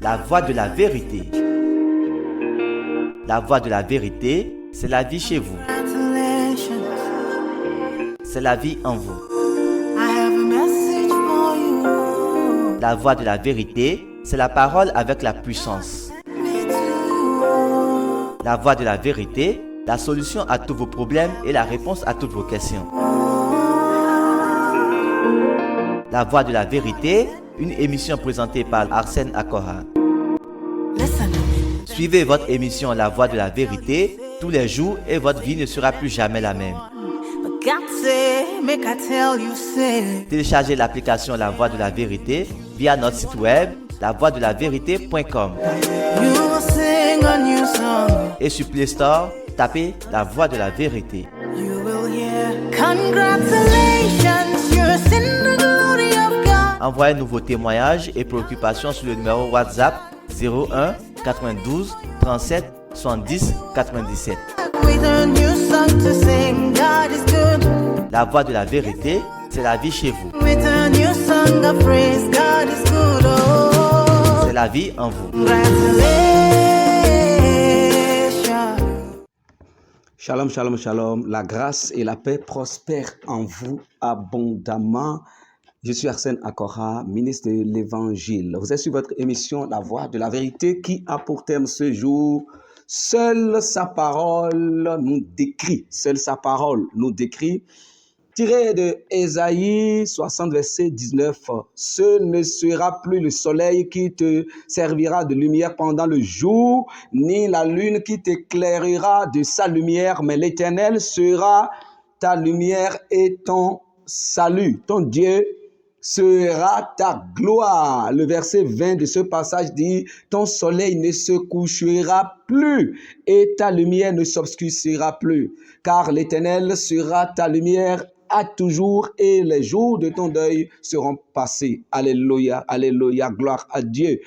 la voie de la vérité. La voie de la vérité, c'est la vie chez vous. C'est la vie en vous. La voie de la vérité, c'est la parole avec la puissance. La voie de la vérité, la solution à tous vos problèmes et la réponse à toutes vos questions. La voie de la vérité, une émission présentée par Arsène Akora. Suivez votre émission La Voie de la Vérité tous les jours et votre vie ne sera plus jamais la même. Téléchargez l'application La Voie de la Vérité via notre site web lavoidelavérité.com. Et sur Play Store, tapez La Voie de la Vérité. Envoyez-nous vos témoignages et préoccupations sur le numéro WhatsApp 01 92 37 70 97. La voie de la vérité, c'est la vie chez vous. C'est la vie en vous. Shalom, shalom, shalom. La grâce et la paix prospèrent en vous abondamment. Je suis Arsène Akora, ministre de l'Évangile. Vous êtes sur votre émission La Voie de la Vérité qui a pour thème ce jour « Seule sa parole nous décrit ». Seule sa parole nous décrit. Tiré de Ésaïe 60, verset 19. « Ce ne sera plus le soleil qui te servira de lumière pendant le jour, ni la lune qui t'éclairera de sa lumière, mais l'Éternel sera ta lumière et ton salut. Ton Dieu sera ta gloire. » Le verset 20 de ce passage dit « Ton soleil ne se couchera plus et ta lumière ne s'obscurcira plus, car l'Éternel sera ta lumière à toujours et les jours de ton deuil seront passés. » Alléluia, alléluia, gloire à Dieu.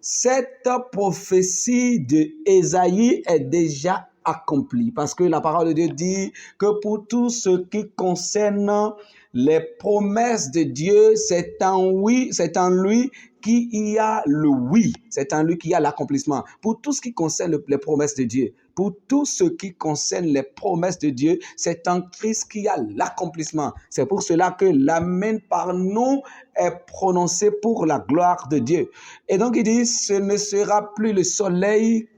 Cette prophétie de Ésaïe est déjà accomplie parce que la parole de Dieu dit que pour tout ce qui concerne les promesses de Dieu, c'est en lui qu'il y a le oui, c'est en lui qu'il y a l'accomplissement. Pour tout ce qui concerne les promesses de Dieu, pour tout ce qui concerne les promesses de Dieu, c'est en Christ qu'il y a l'accomplissement. C'est pour cela que l'amen par nous est prononcé pour la gloire de Dieu. Et donc il dit, ce ne sera plus le soleil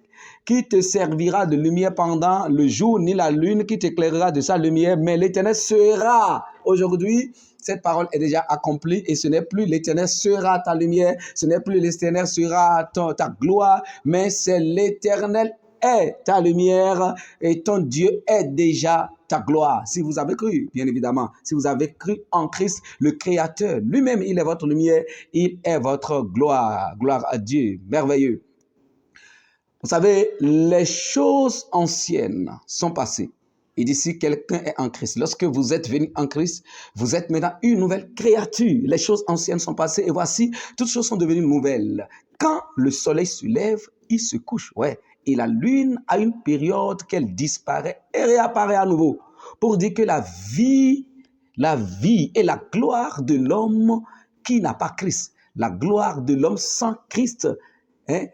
qui te servira de lumière pendant le jour, ni la lune qui t'éclairera de sa lumière, mais l'Éternel sera. Aujourd'hui, cette parole est déjà accomplie et ce n'est plus l'Éternel sera ta lumière, ce n'est plus l'Éternel sera ta gloire, mais c'est l'Éternel est ta lumière et ton Dieu est déjà ta gloire. Si vous avez cru, bien évidemment, si vous avez cru en Christ, le Créateur, lui-même, il est votre lumière, il est votre gloire. Gloire à Dieu, merveilleux. Vous savez, les choses anciennes sont passées. Il dit si quelqu'un est en Christ, lorsque vous êtes venu en Christ, vous êtes maintenant une nouvelle créature. Les choses anciennes sont passées et voici, toutes choses sont devenues nouvelles. Quand le soleil se lève, il se couche, ouais. Et la lune a une période qu'elle disparaît et réapparaît à nouveau pour dire que la vie et la gloire de l'homme qui n'a pas Christ, la gloire de l'homme sans Christ,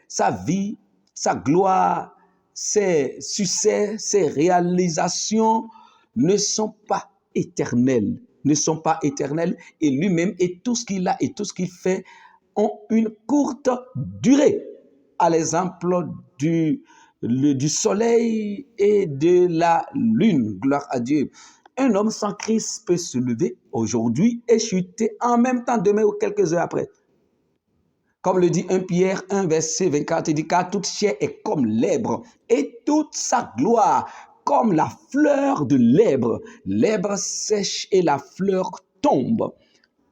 sa vie, sa gloire, ses succès, ses réalisations ne sont pas éternels, et lui-même et tout ce qu'il a et tout ce qu'il fait ont une courte durée. À l'exemple du soleil et de la lune, gloire à Dieu. Un homme sans Christ peut se lever aujourd'hui et chuter en même temps demain ou quelques heures après. Comme le dit 1 Pierre 1, verset 24, il dit « Car toute chair est comme l'herbe, et toute sa gloire comme la fleur de l'herbe. L'herbe sèche et la fleur tombe.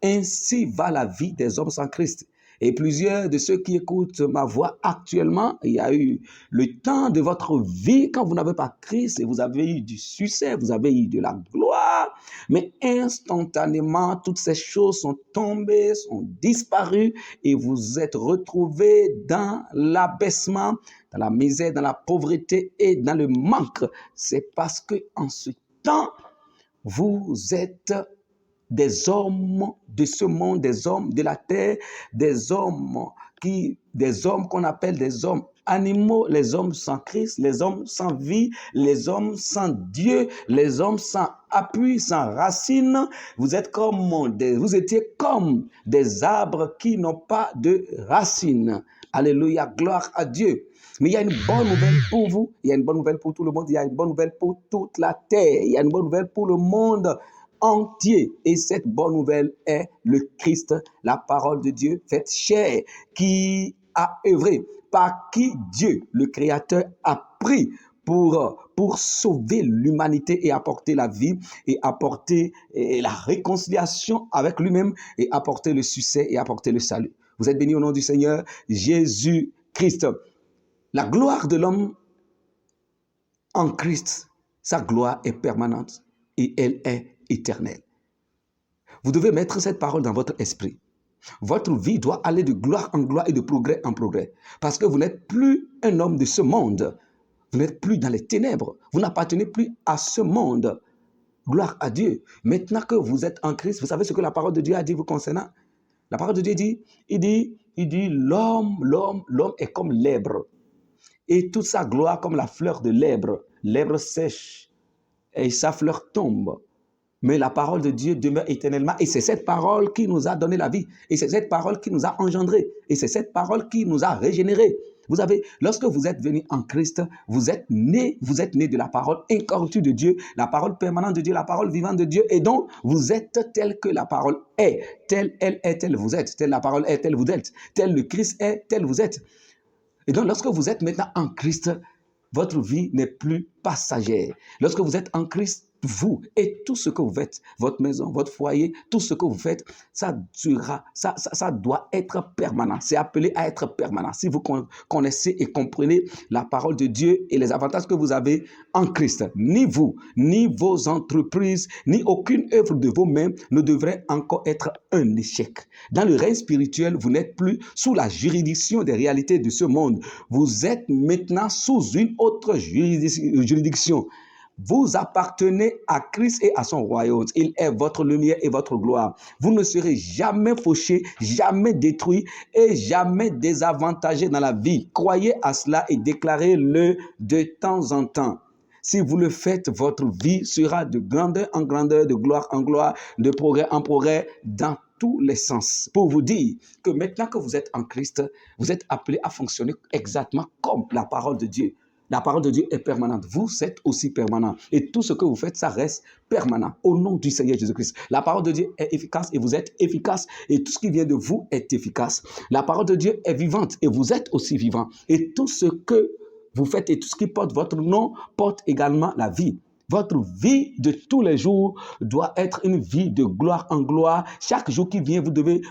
Ainsi va la vie des hommes sans Christ. » Et plusieurs de ceux qui écoutent ma voix actuellement, il y a eu le temps de votre vie quand vous n'avez pas Christ et vous avez eu du succès, vous avez eu de la gloire, mais instantanément, toutes ces choses sont tombées, sont disparues et vous êtes retrouvés dans l'abaissement, dans la misère, dans la pauvreté et dans le manque. C'est parce qu'en ce temps, vous êtes des hommes de ce monde, des hommes de la terre, des hommes des hommes qu'on appelle des hommes animaux, les hommes sans Christ, les hommes sans vie, les hommes sans Dieu, les hommes sans appui, sans racines. Vous étiez comme des arbres qui n'ont pas de racines. Alléluia, gloire à Dieu. Mais il y a une bonne nouvelle pour vous, il y a une bonne nouvelle pour tout le monde, il y a une bonne nouvelle pour toute la terre, il y a une bonne nouvelle pour le monde entier. Et cette bonne nouvelle est le Christ, la parole de Dieu faite chair, qui a œuvré, par qui Dieu, le Créateur, a pris pour sauver l'humanité et apporter la vie et apporter la réconciliation avec lui-même et apporter le succès et apporter le salut. Vous êtes bénis au nom du Seigneur Jésus-Christ. La gloire de l'homme en Christ, sa gloire est permanente et elle est éternelle. Vous devez mettre cette parole dans votre esprit. Votre vie doit aller de gloire en gloire et de progrès en progrès. Parce que vous n'êtes plus un homme de ce monde. Vous n'êtes plus dans les ténèbres. Vous n'appartenez plus à ce monde. Gloire à Dieu. Maintenant que vous êtes en Christ, vous savez ce que la parole de Dieu a dit vous concernant? La parole de Dieu dit, l'homme est comme l'herbe. Et toute sa gloire comme la fleur de l'herbe. L'herbe sèche et sa fleur tombe. Mais la parole de Dieu demeure éternellement. Et c'est cette parole qui nous a donné la vie. Et c'est cette parole qui nous a engendrés. Et c'est cette parole qui nous a régénérés. Vous savez, lorsque vous êtes venu en Christ, vous êtes né de la parole incorruptible de Dieu, la parole permanente de Dieu, la parole vivante de Dieu. Et donc, vous êtes tel que la parole est. Telle elle est, telle vous êtes. Telle la parole est, telle vous êtes. Tel le Christ est, tel vous êtes. Et donc, lorsque vous êtes maintenant en Christ, votre vie n'est plus passagère. Lorsque vous êtes en Christ, vous et tout ce que vous faites, votre maison, votre foyer, tout ce que vous faites, ça durera, ça doit être permanent. C'est appelé à être permanent. Si vous connaissez et comprenez la parole de Dieu et les avantages que vous avez en Christ, ni vous, ni vos entreprises, ni aucune œuvre de vos mains ne devrait encore être un échec. Dans le règne spirituel, vous n'êtes plus sous la juridiction des réalités de ce monde. Vous êtes maintenant sous une autre juridiction. Vous appartenez à Christ et à son royaume. Il est votre lumière et votre gloire. Vous ne serez jamais fauchés, jamais détruits et jamais désavantagés dans la vie. Croyez à cela et déclarez-le de temps en temps. Si vous le faites, votre vie sera de grandeur en grandeur, de gloire en gloire, de progrès en progrès dans tous les sens. Pour vous dire que maintenant que vous êtes en Christ, vous êtes appelés à fonctionner exactement comme la parole de Dieu. La parole de Dieu est permanente. Vous êtes aussi permanent. Et tout ce que vous faites, ça reste permanent. Au nom du Seigneur Jésus-Christ. La parole de Dieu est efficace et vous êtes efficace. Et tout ce qui vient de vous est efficace. La parole de Dieu est vivante et vous êtes aussi vivant. Et tout ce que vous faites et tout ce qui porte votre nom porte également la vie. Votre vie de tous les jours doit être une vie de gloire en gloire. Chaque jour qui vient, vous devenez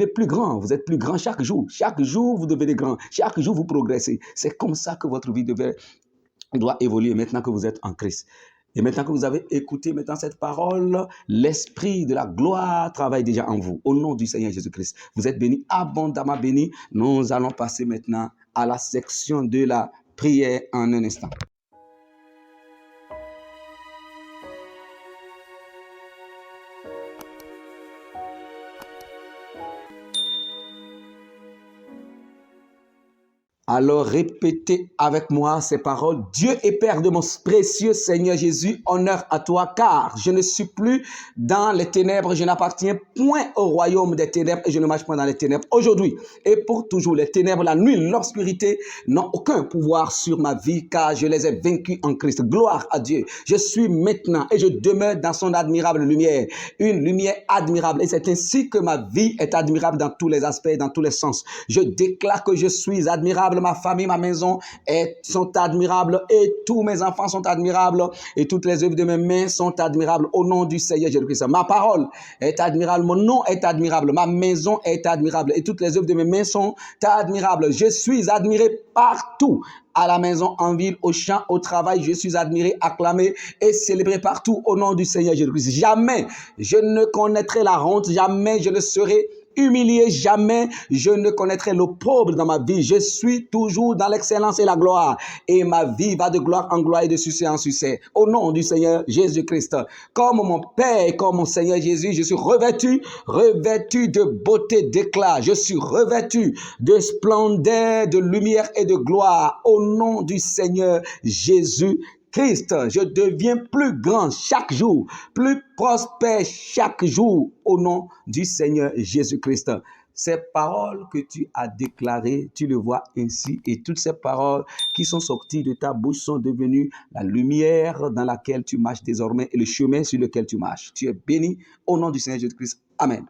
plus grand. Vous êtes plus grand chaque jour. Chaque jour, vous devenez grand. Chaque jour, vous progressez. C'est comme ça que votre vie doit évoluer maintenant que vous êtes en Christ. Et maintenant que vous avez écouté maintenant cette parole, l'esprit de la gloire travaille déjà en vous. Au nom du Seigneur Jésus-Christ. Vous êtes bénis, abondamment bénis. Nous allons passer maintenant à la section de la prière en un instant. Alors répétez avec moi ces paroles. Dieu et Père de mon précieux Seigneur Jésus, honneur à toi, car je ne suis plus dans les ténèbres, je n'appartiens point au royaume des ténèbres et je ne marche pas dans les ténèbres. Aujourd'hui et pour toujours, les ténèbres, la nuit, l'obscurité n'ont aucun pouvoir sur ma vie, car je les ai vaincus en Christ. Gloire à Dieu. Je suis maintenant et je demeure dans son admirable lumière, une lumière admirable. Et c'est ainsi que ma vie est admirable dans tous les aspects, dans tous les sens. Je déclare que je suis admirable. Ma famille, ma maison sont admirables et tous mes enfants sont admirables et toutes les œuvres de mes mains sont admirables au nom du Seigneur Jésus-Christ. Ma parole est admirable, mon nom est admirable, ma maison est admirable et toutes les œuvres de mes mains sont admirables. Je suis admiré partout. À la maison, en ville, au champ, au travail, je suis admiré, acclamé et célébré partout au nom du Seigneur Jésus-Christ. Jamais je ne connaîtrai la honte, jamais je ne serai humilié, jamais je ne connaîtrai l'opprobre dans ma vie. Je suis toujours dans l'excellence et la gloire. Et ma vie va de gloire en gloire et de succès en succès. Au nom du Seigneur Jésus-Christ. Comme mon Père, comme mon Seigneur Jésus, je suis revêtu de beauté, d'éclat. Je suis revêtu de splendeur, de lumière et de gloire. Au nom du Seigneur Jésus-Christ, je deviens plus grand chaque jour, plus prospère chaque jour au nom du Seigneur Jésus-Christ. Ces paroles que tu as déclarées, tu le vois ainsi, et toutes ces paroles qui sont sorties de ta bouche sont devenues la lumière dans laquelle tu marches désormais et le chemin sur lequel tu marches. Tu es béni au nom du Seigneur Jésus-Christ. Amen.